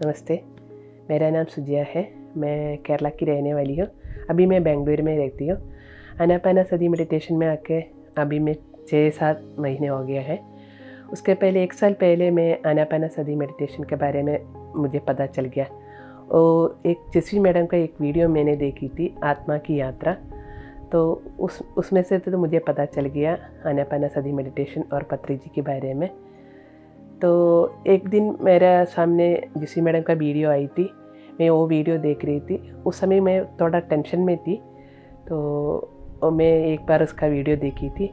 नमस्ते, मेरा नाम सुजिया है। मैं केरला की रहने वाली हूँ। अभी मैं बेंगलुरु में रहती हूँ। आनापानसती मेडिटेशन में आके अभी मैं 6-7 महीने हो गया है। उसके पहले 1 साल पहले मैं आनापानसती मेडिटेशन के बारे में मुझे पता चल गया। और एक जस्वी मैडम का एक वीडियो मैंने देखी थी, आत्मा की यात्रा। तो उसमें से तो मुझे पता चल गया आनापानसती मेडिटेशन और पत्री जी के बारे में। तो एक दिन मेरे सामने जस्वी मैडम का वीडियो आई थी, मैं वो वीडियो देख रही थी। उस समय मैं थोड़ा टेंशन में थी, तो मैं एक बार उसका वीडियो देखी थी।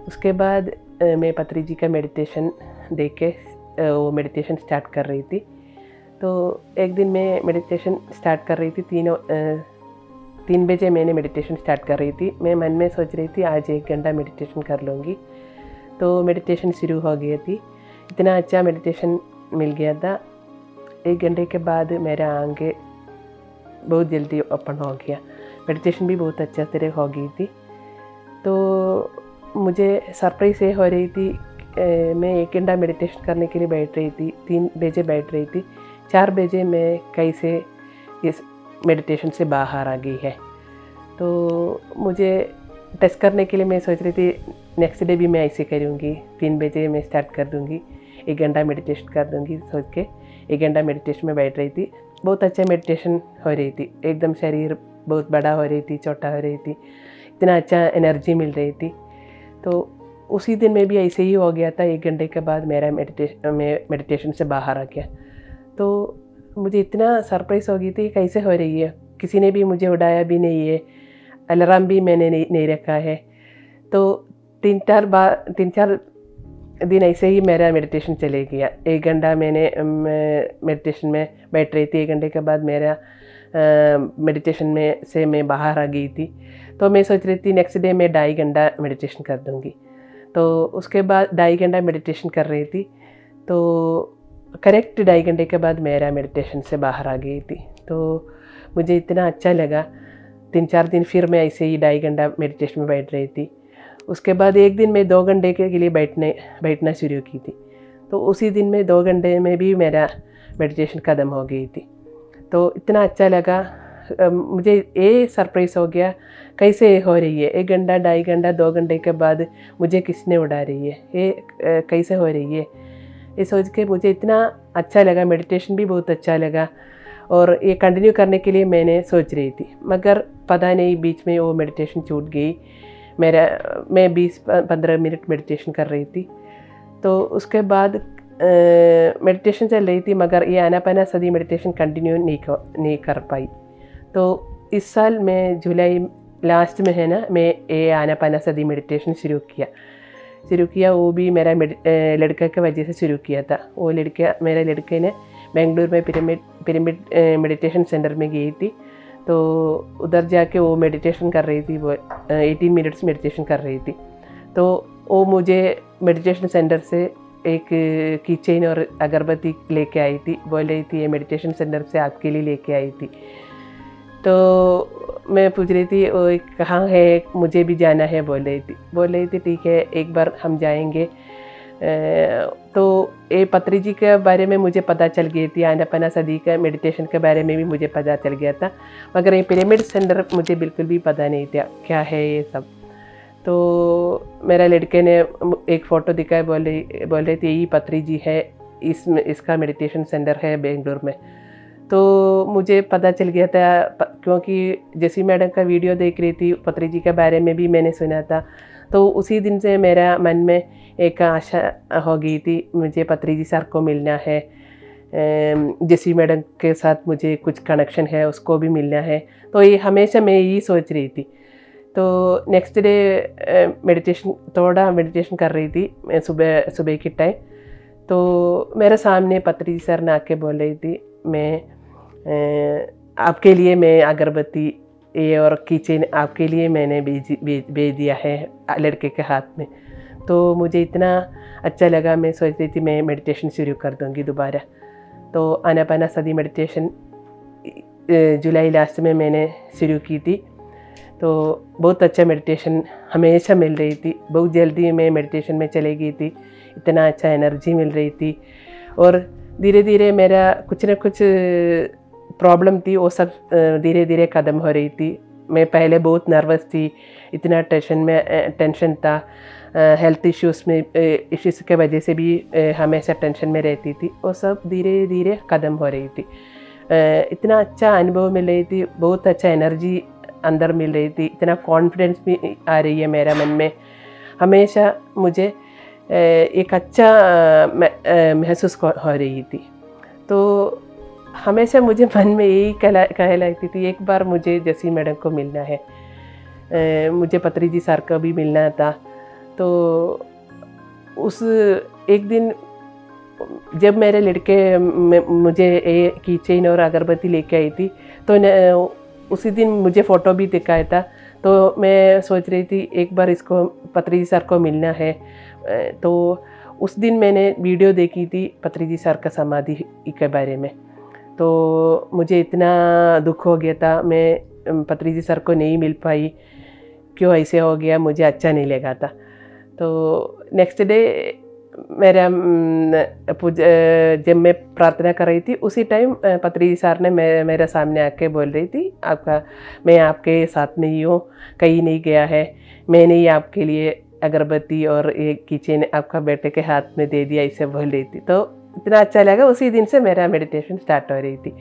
उसके बाद मैं पत्री जी का मेडिटेशन देख के वो मेडिटेशन स्टार्ट कर रही थी। तो एक दिन मैं मेडिटेशन स्टार्ट कर रही थी, 3 बजे मैंने मेडिटेशन स्टार्ट कर रही थी। मैं मन में सोच रही थी आज 1 घंटा मेडिटेशन कर लूँगी। तो मेडिटेशन शुरू हो गई थी। इतना अच्छा मेडिटेशन मिल गया था। 1 घंटे के बाद मेरा आंखें बहुत जल्दी ओपन हो गया। मेडिटेशन भी बहुत अच्छा तरह हो गई थी। तो मुझे सरप्राइज़ ये हो रही थी, मैं 1 घंटा मेडिटेशन करने के लिए बैठ रही थी, 3 बजे बैठ रही थी, 4 बजे मैं कैसे इस मेडिटेशन से बाहर आ गई है। तो मुझे टेस्ट करने के लिए मैं सोच रही थी नेक्स्ट डे भी मैं ऐसे करूँगी, 3 बजे मैं स्टार्ट कर दूँगी, 1 घंटा मेडिटेशन कर दूँगी सोच के 1 घंटा मेडिटेशन में बैठ रही थी। बहुत अच्छा मेडिटेशन हो रही थी, एकदम शरीर बहुत बड़ा हो रही थी, छोटा हो रही थी, इतना अच्छा एनर्जी मिल रही थी। तो उसी दिन में भी ऐसे ही हो गया था। 1 घंटे के बाद मेरा मेडिटेशन से बाहर आ गया। तो मुझे इतना सरप्राइज़ हो गई थी, कैसे हो रही है, किसी ने भी मुझे उठाया भी नहीं है, अलार्म भी मैंने नहीं रखा है। तो 3-4 दिन ऐसे ही मेरा मेडिटेशन चले गया। 1 घंटा मैंने मेडिटेशन में बैठ रही थी, 1 घंटे के बाद मेरा मेडिटेशन में से मैं बाहर आ गई थी। तो मैं सोच रही थी नेक्स्ट डे मैं 2.5 घंटा मेडिटेशन कर दूँगी। तो उसके बाद 2.5 घंटा मेडिटेशन कर रही थी। तो करेक्ट 2.5 घंटे के बाद मेरा मेडिटेशन से बाहर आ गई थी। तो मुझे इतना अच्छा लगा। 3-4 दिन फिर मैं ऐसे ही 2.5 घंटा मेडिटेशन में बैठ रही थी। उसके बाद एक दिन मैं 2 घंटे के लिए बैठना शुरू की थी। तो उसी दिन में 2 घंटे में भी मेरा मेडिटेशन ख़त्म हो गई थी। तो इतना अच्छा लगा। मुझे ये सरप्राइज़ हो गया, कैसे हो रही है 1 घंटा, 2.5 घंटा, 2 घंटे के बाद मुझे किसने उड़ा रही है, ये कैसे हो रही है, ये सोच के मुझे इतना अच्छा लगा। मेडिटेशन भी बहुत अच्छा लगा और ये कंटिन्यू करने के लिए मैंने सोच रही थी, मगर पता नहीं बीच में वो मेडिटेशन छूट गई। मैं 20-15 मिनट मेडिटेशन कर रही थी। तो उसके बाद मेडिटेशन चल रही थी, मगर ये आनापानसती मेडिटेशन कंटिन्यू नहीं कर पाई। तो इस साल मैं जुलाई लास्ट में है ना, मैं ये आनापानसती मेडिटेशन शुरू किया। वो भी मेरा लड़का की वजह से शुरू किया था। वो मेरे लड़के ने बेंगलुरु में पिरामिड मेडिटेशन सेंटर में गई थी। तो उधर जाके वो मेडिटेशन कर रही थी, वो 18 मिनट्स मेडिटेशन कर रही थी। तो वो मुझे मेडिटेशन सेंटर से एक कीचेन और अगरबत्ती लेके आई थी, बोल रही थी ये मेडिटेशन सेंटर से आपके लिए लेके आई थी। तो मैं पूछ रही थी वो कहाँ है, मुझे भी जाना है, बोल रही थी ठीक है एक बार हम जाएंगे। तो ये पत्री जी के बारे में मुझे पता चल गई थी, आनापानसती का मेडिटेशन के बारे में भी मुझे पता चल गया था, मगर ये पिरामिड सेंटर मुझे बिल्कुल भी पता नहीं था क्या है ये सब। तो मेरे लड़के ने एक फ़ोटो दिखाया, बोल रही थी यही पत्री जी है, इसका मेडिटेशन सेंटर है बेंगलुरु में। तो मुझे पता चल गया था, क्योंकि जस्वी मैडम का वीडियो देख रही थी, पत्री जी के बारे में भी मैंने सुना था। तो उसी दिन से मेरा मन में एक आशा हो गई थी, मुझे पत्री जी सर को मिलना है, जस्वी मैडम के साथ मुझे कुछ कनेक्शन है, उसको भी मिलना है। तो ये हमेशा मैं यही सोच रही थी। तो नेक्स्ट डे थोड़ा मेडिटेशन कर रही थी मैं सुबह के टाइम। तो मेरे सामने पत्री जी सर ने आके बोल रही थी, आपके लिए मैं अगरबत्ती ये और कीचेन आपके लिए मैंने भेज दिया है लड़के के हाथ में। तो मुझे इतना अच्छा लगा, मैं सोच रही थी मैं मेडिटेशन शुरू कर दूँगी दोबारा। तो आनापानसती मेडिटेशन जुलाई लास्ट में मैंने शुरू की थी। तो बहुत अच्छा मेडिटेशन हमेशा मिल रही थी, बहुत जल्दी मैं मेडिटेशन में चली गई थी, इतना अच्छा एनर्जी मिल रही थी। और धीरे धीरे मेरा कुछ न कुछ प्रॉब्लम थी, वो सब धीरे धीरे ख़त्म हो रही थी। मैं पहले बहुत नर्वस थी, इतना टेंशन था, हेल्थ इश्यूज़ के वजह से भी हमेशा टेंशन में रहती थी। वो सब धीरे धीरे ख़त्म हो रही थी। इतना अच्छा अनुभव मिल रही थी, बहुत अच्छा एनर्जी अंदर मिल रही थी, इतना कॉन्फिडेंस भी आ रही है मेरा मन में। हमेशा मुझे एक अच्छा महसूस हो रही थी। तो हमेशा मुझे मन में यही कहलाती थी, एक बार मुझे जसी मैडम को मिलना है, मुझे पत्री जी सर को भी मिलना था। तो उस एक दिन जब मेरे लड़के मुझे की चेन और अगरबत्ती लेके आई थी, तो उसी दिन मुझे फ़ोटो भी दिखाया था। तो मैं सोच रही थी एक बार इसको पत्री जी सर को मिलना है। तो उस दिन मैंने वीडियो देखी थी पत्री जी सर का समाधि के बारे में। तो मुझे इतना दुख हो गया था, मैं पत्री जी सर को नहीं मिल पाई, क्यों ऐसे हो गया, मुझे अच्छा नहीं लगा था। तो नेक्स्ट डे मेरा जब मैं प्रार्थना कर रही थी, उसी टाइम पत्री जी सर ने मेरे सामने आके बोल रही थी, मैं आपके साथ में ही हूँ, कहीं नहीं गया है, मैंने ही आपके लिए अगरबत्ती और एक कीचेन आपका बेटे के हाथ में दे दिया, ऐसे बोल रही थी। तो इतना अच्छा लगा, उसी दिन से मेरा मेडिटेशन स्टार्ट हो रही थी।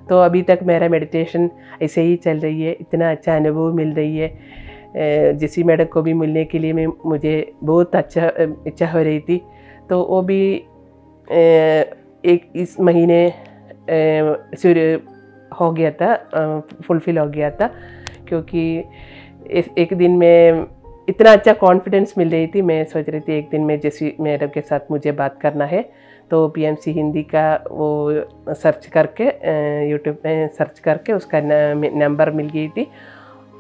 तो अभी तक मेरा मेडिटेशन ऐसे ही चल रही है, इतना अच्छा अनुभव मिल रही है। जसी मैडम को भी मिलने के लिए मुझे बहुत अच्छा इच्छा हो रही थी। तो वो भी एक इस महीने शुरू हो गया था, फुलफ़िल हो गया था, क्योंकि एक दिन में इतना अच्छा कॉन्फिडेंस मिल रही थी। मैं सोच रही थी एक दिन में जसी मैडम के साथ मुझे बात करना है। तो पीएमसी हिंदी का वो सर्च करके यूट्यूब में सर्च करके उसका नंबर मिल गई थी।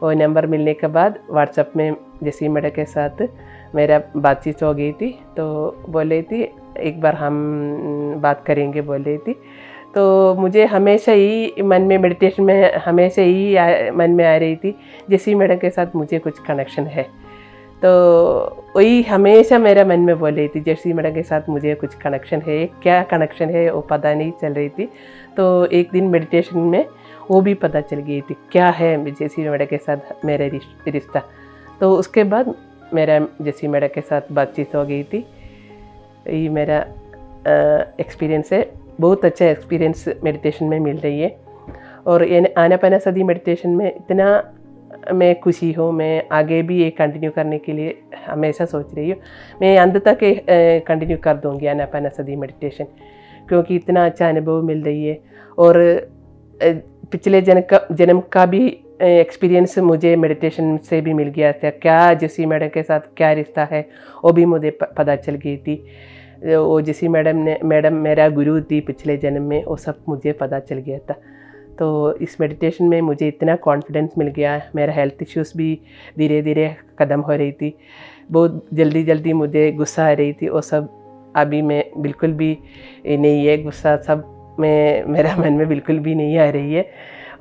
वो नंबर मिलने के बाद व्हाट्सएप में जसी मैडम के साथ मेरा बातचीत हो गई थी। तो बोल रही थी एक बार हम बात करेंगे, बोल रही थी। तो मुझे हमेशा ही मन में मेडिटेशन में हमेशा ही मन में आ रही थी जसी मैडम के साथ मुझे कुछ कनेक्शन है। तो वही हमेशा मेरा मन में बोल रही थी जसी मैडम के साथ मुझे कुछ कनेक्शन है, क्या कनेक्शन है वो पता नहीं चल रही थी। तो एक दिन मेडिटेशन में वो भी पता चल गई थी क्या है जसी मैडम के साथ मेरा रिश्ता। तो उसके बाद मेरा जसी मैडम के साथ बातचीत हो गई थी। ये मेरा एक्सपीरियंस है, बहुत अच्छा एक्सपीरियंस मेडिटेशन में मिल रही है। और ये आनापानसती मेडिटेशन में इतना मैं खुशी हूँ, मैं आगे भी ये कंटिन्यू करने के लिए हमेशा सोच रही हूँ। मैं अंत तक कंटिन्यू कर दूँगी आनापानसती मेडिटेशन, क्योंकि इतना अच्छा अनुभव मिल रही है। और पिछले जन्म का भी एक्सपीरियंस मुझे मेडिटेशन से भी मिल गया था। क्या जसी मैडम के साथ क्या रिश्ता है वो भी मुझे पता चल गई थी। वो जसी मैडम मेरा गुरु थी पिछले जन्म में, वो सब मुझे पता चल गया था। तो इस मेडिटेशन में मुझे इतना कॉन्फिडेंस मिल गया। मेरा हेल्थ इश्यूज़ भी धीरे धीरे ख़त्म हो रही थी, बहुत जल्दी मुझे गुस्सा आ रही थी, वो सब अभी मैं बिल्कुल भी नहीं है, गुस्सा सब मेरा मन में बिल्कुल भी नहीं आ रही है।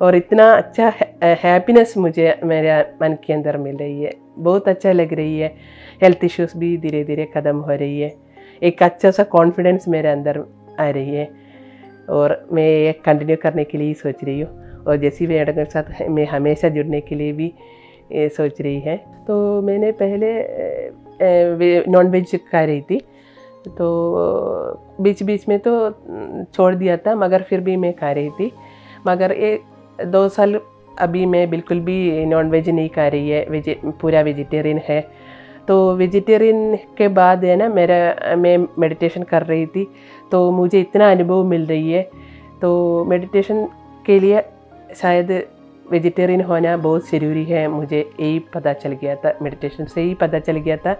और इतना अच्छा हैप्पीनेस मुझे मेरे मन के अंदर मिल रही है, बहुत अच्छा लग रही है। हेल्थ इश्यूज़ भी धीरे धीरे ख़त्म हो रही है, एक अच्छा सा कॉन्फिडेंस मेरे अंदर आ रही है। और मैं ये कंटिन्यू करने के लिए सोच रही हूँ। और जैसी मैडम के साथ मैं हमेशा जुड़ने के लिए भी सोच रही है। तो मैंने पहले नॉन वेज खा रही थी, तो बीच बीच में तो छोड़ दिया था, मगर फिर भी मैं खा रही थी। मगर 2 साल अभी मैं बिल्कुल भी नॉन वेज नहीं खा रही है, पूरा वेजिटेरियन है। तो वेजिटेरियन के बाद है ना मैं मेडिटेशन कर रही थी, तो मुझे इतना अनुभव मिल रही है। तो मेडिटेशन के लिए शायद वेजिटेरियन होना बहुत ज़रूरी है, मुझे यही पता चल गया था, मेडिटेशन से ही पता चल गया था।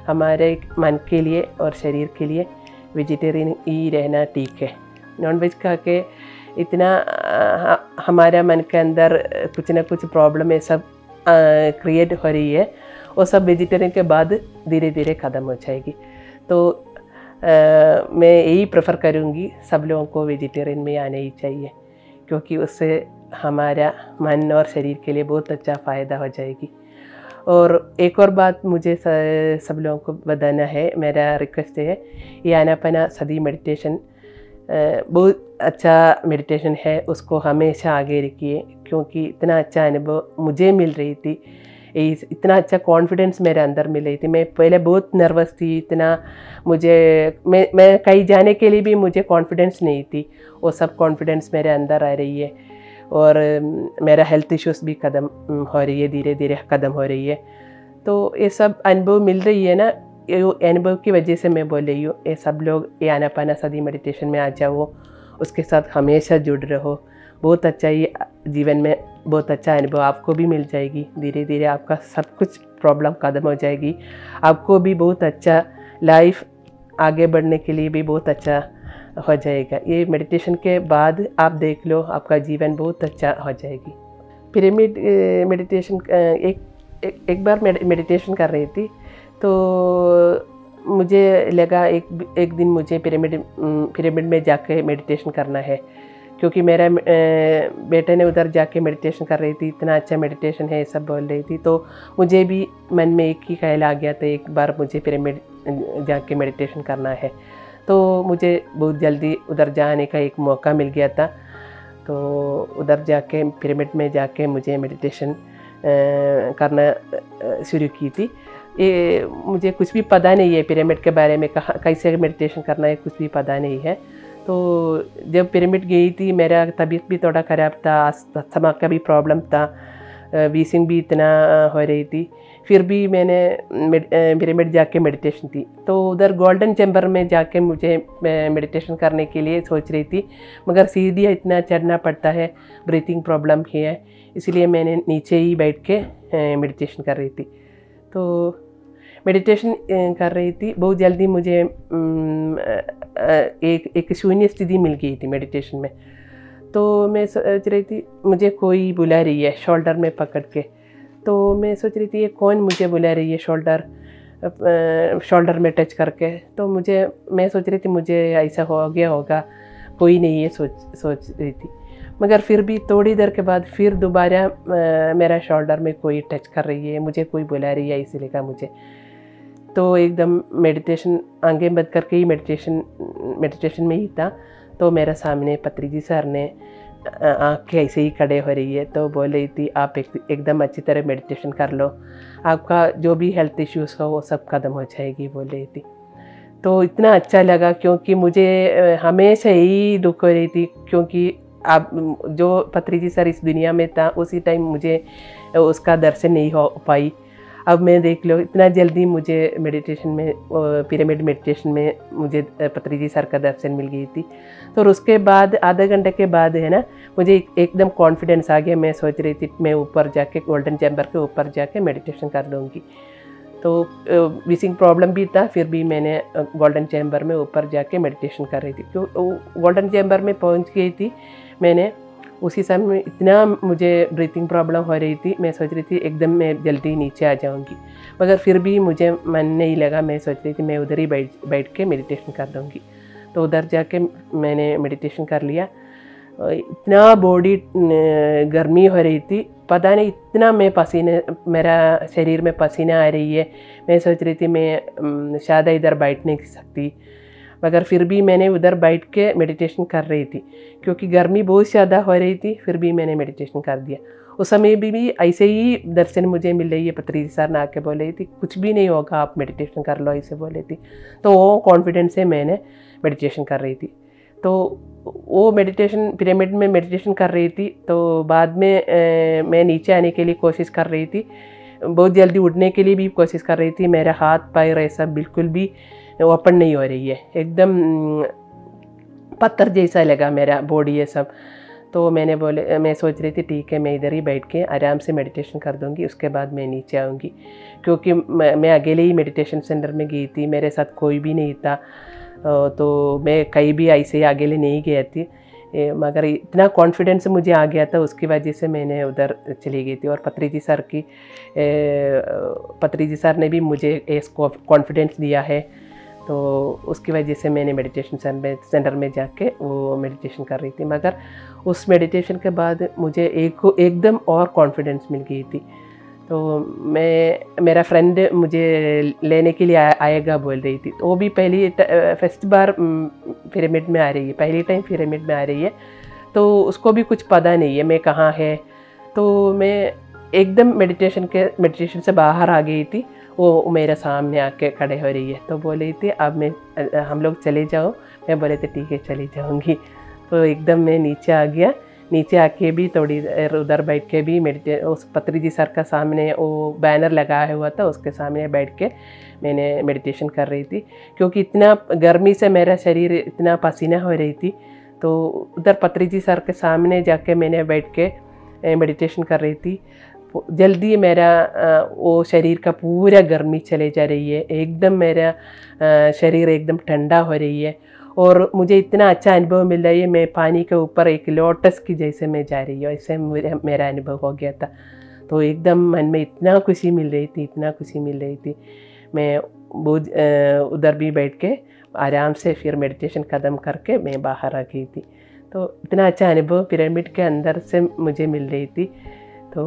हमारे मन के लिए और शरीर के लिए वेजिटेरियन ही रहना ठीक है। नॉन वेज खा के इतना हमारा मन के अंदर कुछ ना कुछ प्रॉब्लम है सब क्रिएट हो रही है, वो सब वेजिटेरियन के बाद धीरे धीरे ख़त्म हो जाएगी। तो मैं यही प्रेफर करूँगी सब लोगों को वेजिटेरियन में आना ही चाहिए, क्योंकि उससे हमारा मन और शरीर के लिए बहुत अच्छा फ़ायदा हो जाएगी। और एक और बात मुझे सब लोगों को बताना है, मेरा रिक्वेस्ट है, ये आनापानसती मेडिटेशन बहुत अच्छा मेडिटेशन है, उसको हमेशा आगे रखिए, क्योंकि इतना अच्छा अनुभव मुझे मिल रही थी, इतना अच्छा कॉन्फिडेंस मेरे अंदर मिल रही थी। मैं पहले बहुत नर्वस थी, इतना मैं कहीं जाने के लिए भी मुझे कॉन्फिडेंस नहीं थी, वो सब कॉन्फिडेंस मेरे अंदर आ रही है। और मेरा हेल्थ इश्यूज़ भी ख़त्म हो रही है, धीरे धीरे ख़त्म हो रही है। तो ये सब अनुभव मिल रही है ना, ये अनुभव की वजह से मैं बोल रही हूँ, ये सब लोग ये आनापानसती मेडिटेशन में आ जाओ, उसके साथ हमेशा जुड़ रहो। बहुत अच्छा, ये जीवन में बहुत अच्छा अनुभव आपको भी मिल जाएगी। धीरे धीरे आपका सब कुछ प्रॉब्लम ख़त्म हो जाएगी, आपको भी बहुत अच्छा लाइफ आगे बढ़ने के लिए भी बहुत अच्छा हो जाएगा। ये मेडिटेशन के बाद आप देख लो, आपका जीवन बहुत अच्छा हो जाएगी। पिरामिड मेडिटेशन एक बार मेडिटेशन कर रही थी, तो मुझे लगा एक दिन मुझे पिरामिड में जाके मेडिटेशन करना है, क्योंकि मेरा बेटे ने उधर जाके मेडिटेशन कर रही थी, इतना अच्छा मेडिटेशन है सब बोल रही थी। तो मुझे भी मन में एक ही ख्याल आ गया था, एक बार मुझे पिरामिड जाके मेडिटेशन करना है। तो मुझे बहुत जल्दी उधर जाने का एक मौका मिल गया था, तो उधर जाके पिरामिड में जाके मुझे मेडिटेशन करना शुरू की थी। ये मुझे कुछ भी पता नहीं है पिरामिड के बारे में, कहाँ कैसे मेडिटेशन करना है कुछ भी पता नहीं है। तो जब पिरामिड गई थी, मेरा तबीयत भी थोड़ा ख़राब था, अस्थमा का भी प्रॉब्लम था, वीसिंग भी इतना हो रही थी, फिर भी मैंने पिरामिड जाके मेडिटेशन की। तो उधर गोल्डन चैम्बर में जाके मुझे मेडिटेशन करने के लिए सोच रही थी, मगर सीढ़ियाँ इतना चढ़ना पड़ता है, ब्रीथिंग प्रॉब्लम ही है, इसलिए मैंने नीचे ही बैठ के मेडिटेशन कर रही थी। तो मेडिटेशन कर रही थी, बहुत जल्दी मुझे एक शून्य स्थिति मिल गई थी मेडिटेशन में। तो मैं सोच रही थी मुझे कोई बुला रही है शोल्डर में पकड़ के, तो मैं सोच रही थी ये कौन मुझे बुला रही है शोल्डर में टच करके। तो मैं सोच रही थी मुझे ऐसा हो गया होगा, कोई नहीं है सोच रही थी। मगर फिर भी थोड़ी देर के बाद फिर दोबारा मेरा शोल्डर में कोई टच कर रही है, मुझे कोई बुला रही है, इसी लगा मुझे। तो एकदम मेडिटेशन आगे बंद करके ही मेडिटेशन में ही था, तो मेरे सामने पत्रिजी सर ने आँख के ऐसे ही खड़े हो रही है, तो बोल रही थी आप एकदम अच्छी तरह मेडिटेशन कर लो, आपका जो भी हेल्थ इश्यूज़ हो वो सब ख़त्म हो जाएगी, बोल रही थी। तो इतना अच्छा लगा, क्योंकि मुझे हमेशा ही दुख हो रही थी, क्योंकि आप जो पत्रिजी सर इस दुनिया में था उसी टाइम मुझे उसका दर्शन नहीं हो पाई। अब मैं देख लो इतना जल्दी मुझे मेडिटेशन में, पिरामिड मेडिटेशन में मुझे पत्रिजी सर का दर्शन मिल गई थी। तो उसके बाद आधा घंटे के बाद है ना, मुझे एकदम कॉन्फिडेंस आ गया। मैं सोच रही थी मैं ऊपर जाके गोल्डन चैम्बर के ऊपर जाके मेडिटेशन कर लूँगी। तो वीसिंग प्रॉब्लम भी था, फिर भी मैंने गोल्डन चैम्बर में ऊपर जाके मेडिटेशन कर रही थी। क्यों गोल्डन चैम्बर में पहुंच गई थी मैंने, उसी समय इतना मुझे ब्रीथिंग प्रॉब्लम हो रही थी, मैं सोच रही थी एकदम मैं जल्दी नीचे आ जाऊंगी, मगर फिर भी मुझे मन नहीं लगा। मैं सोच रही थी मैं उधर ही बैठ के मेडिटेशन कर लूँगी। तो उधर जाके मैंने मेडिटेशन कर लिया। इतना बॉडी गर्मी हो रही थी, पता नहीं इतना मेरा शरीर में पसीना आ रही है। मैं सोच रही थी मैं शायद इधर बैठ नहीं सकती, मगर फिर भी मैंने उधर बैठ के मेडिटेशन कर रही थी, क्योंकि गर्मी बहुत ज़्यादा हो रही थी। फिर भी मैंने मेडिटेशन कर दिया। उस समय भी ऐसे ही दर्शन मुझे मिल रही है, पत्रिजी सर ने आके बोल रही थी कुछ भी नहीं होगा, आप मेडिटेशन कर लो, ऐसे बोल रही थी। तो वो कॉन्फिडेंस से मैंने मेडिटेशन कर रही थी। तो वो मेडिटेशन पिरामिड में मेडिटेशन कर रही थी। तो बाद में मैं नीचे आने के लिए कोशिश कर रही थी, बहुत जल्दी उठने के लिए भी कोशिश कर रही थी। मेरा हाथ पैर ऐसा बिल्कुल भी ओपन नहीं हो रही है, एकदम पत्थर जैसा लगा मेरा बॉडी ये सब। तो मैं सोच रही थी ठीक है मैं इधर ही बैठ के आराम से मेडिटेशन कर दूंगी, उसके बाद मैं नीचे आऊँगी, क्योंकि मैं अकेले ही मेडिटेशन सेंटर में गई थी, मेरे साथ कोई भी नहीं था। तो मैं कहीं भी ऐसे ही अकेले नहीं गई थी, मगर इतना कॉन्फिडेंस मुझे आ गया था, उसकी वजह से मैंने उधर चली गई थी। और पत्रिजी सर ने भी मुझे एक कॉन्फिडेंस दिया है, तो उसकी वजह से मैंने मेडिटेशन सेंटर में जाके वो मेडिटेशन कर रही थी। मगर उस मेडिटेशन के बाद मुझे एकदम और कॉन्फिडेंस मिल गई थी। तो मेरा फ्रेंड मुझे लेने के लिए आएगा बोल रही थी। तो वो भी फर्स्ट बार पिरामिड में आ रही है, पहली टाइम पिरामिड में आ रही है, तो उसको भी कुछ पता नहीं है मैं कहाँ है। तो मैं एकदम मेडिटेशन से बाहर आ गई थी। वो मेरे सामने आके खड़े हो रही है, तो बोल रही थी अब हम लोग चले जाओ। मैं बोले थे ठीक है चली जाऊँगी। तो एकदम मैं नीचे आ गया। नीचे आके भी थोड़ी देर उधर बैठ के भी उस पत्री जी सर का सामने वो बैनर लगाया हुआ था, उसके सामने बैठ के मैंने मेडिटेशन कर रही थी। क्योंकि इतना गर्मी से मेरा शरीर इतना पसीना हो रही थी, तो उधर पत्री जी सर के सामने जाके मैंने बैठ के मेडिटेशन कर रही थी। जल्दी मेरा वो शरीर का पूरा गर्मी चले जा रही है, एकदम मेरा शरीर एकदम ठंडा हो रही है और मुझे इतना अच्छा अनुभव मिल रहा है। मैं पानी के ऊपर एक लोटस की जैसे मैं जा रही हूँ, ऐसे मेरा अनुभव हो गया था। तो एकदम मन में इतना खुशी मिल रही थी, इतना खुशी मिल रही थी। मैं बहुत उधर भी बैठ के आराम से फिर मेडिटेशन ख़त्म करके मैं बाहर आ गई थी। तो इतना अच्छा अनुभव पिरामिड के अंदर से मुझे मिल रही थी। तो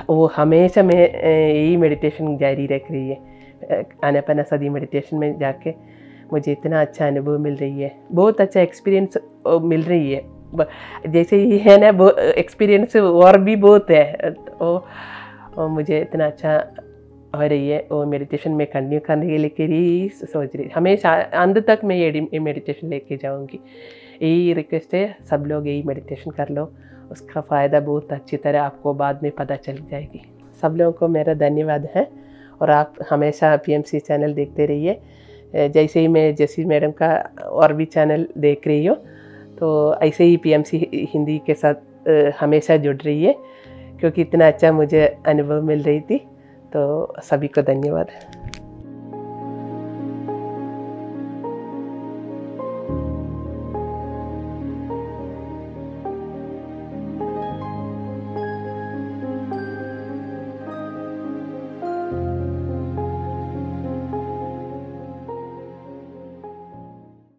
वो हमेशा मैं यही मेडिटेशन जारी रख रही है। आनापानसती मेडिटेशन में जाके मुझे इतना अच्छा अनुभव मिल रही है, बहुत अच्छा एक्सपीरियंस मिल रही है। जैसे ही है ना, वो एक्सपीरियंस और भी बहुत है। तो मुझे इतना अच्छा हो रही है। वो मेडिटेशन में कंटिन्यू करने के लिए सोच रही, हमेशा अंत तक मैं ये मेडिटेशन लेके जाऊंगी। यही रिक्वेस्ट है, सब लोग यही मेडिटेशन कर लो, उसका फ़ायदा बहुत अच्छी तरह आपको बाद में पता चल जाएगी। सब लोगों को मेरा धन्यवाद है और आप हमेशा PMC चैनल देखते रहिए। जैसे ही मैं जैसी मैडम का और भी चैनल देख रही हो, तो ऐसे ही PMC हिंदी के साथ हमेशा जुड़ रही है, क्योंकि इतना अच्छा मुझे अनुभव मिल रही थी। तो सभी को धन्यवाद।